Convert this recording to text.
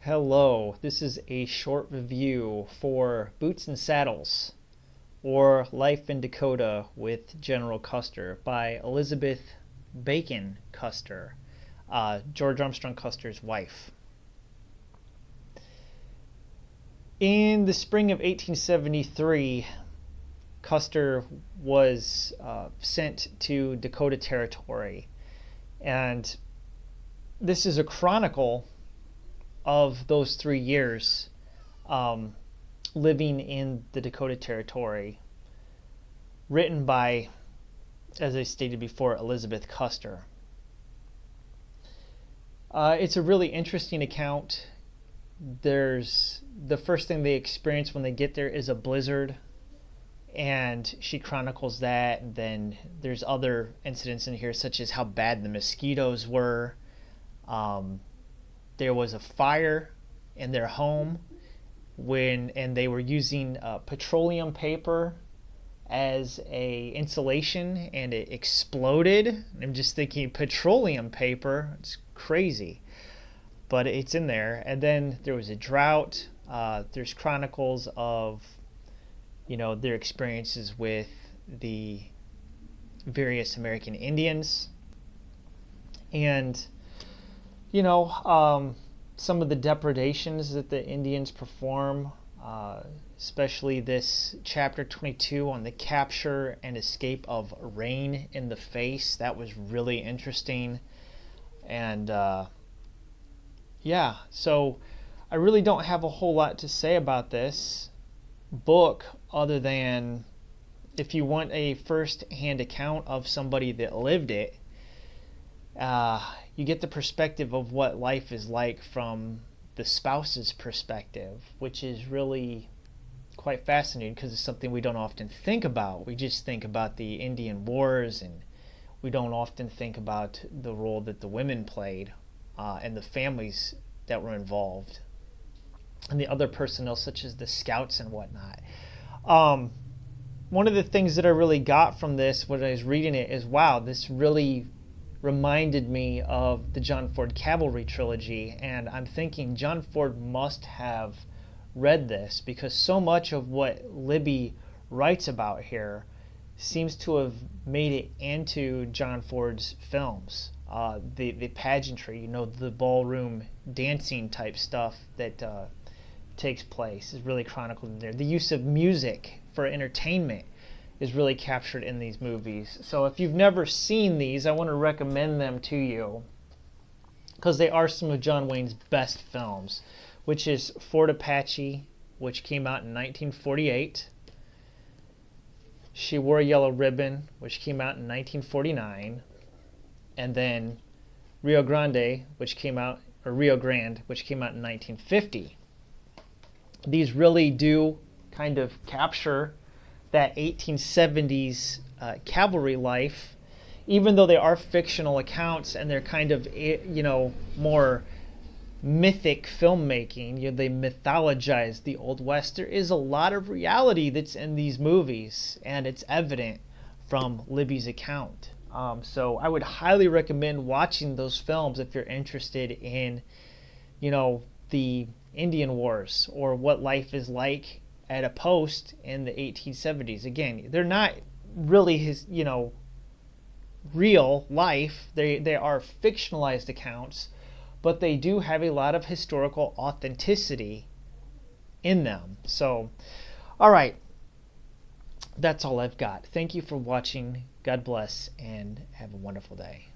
Hello, this is a short review for Boots and Saddles, or Life in Dakota with General Custer by Elizabeth Bacon Custer, George Armstrong Custer's wife. In the spring of 1873, Custer was sent to Dakota Territory, and this is a chronicle of those 3 years living in the Dakota Territory, written by, as I stated before, Elizabeth Custer. It's a really interesting account. There's the first thing they experience when they get there is a blizzard, and she chronicles that. And then there's other incidents in here, such as how bad the mosquitoes were. There was a fire in their home and they were using petroleum paper as a insulation, and it exploded. I'm just thinking, petroleum paper, it's crazy, but it's in there. And then there was a drought. There's chronicles of their experiences with the various American Indians, and some of the depredations that the Indians perform, especially this chapter 22 on the capture and escape of Rain in the Face. That was really interesting. And so I really don't have a whole lot to say about this book, other than if you want a first-hand account of somebody that lived it, you get the perspective of what life is like from the spouse's perspective, which is really quite fascinating because it's something we don't often think about. We just think about the Indian Wars, and we don't often think about the role that the women played and the families that were involved, and the other personnel such as the scouts and whatnot. One of the things that I really got from this when I was reading it is, wow, this really reminded me of the John Ford Cavalry trilogy. And I'm thinking John Ford must have read this, because so much of what Libby writes about here seems to have made it into John Ford's films. The pageantry, the ballroom dancing type stuff that takes place is really chronicled in there. The use of music for entertainment is really captured in these movies. So if you've never seen these, I want to recommend them to you, because they are some of John Wayne's best films, which is Fort Apache, which came out in 1948, She Wore a Yellow Ribbon, which came out in 1949, and then Rio Grande, which came out in 1950. These really do kind of capture that 1870s cavalry life, even though they are fictional accounts and they're kind of more mythic filmmaking. They mythologize the Old West. There is a lot of reality that's in these movies, and it's evident from Libby's account. So I would highly recommend watching those films if you're interested in the Indian Wars, or what life is like at a post in the 1870s. Again, they're not really his real life. They are fictionalized accounts, but they do have a lot of historical authenticity in them. So, all right, that's all I've got. Thank you for watching. God bless, and have a wonderful day.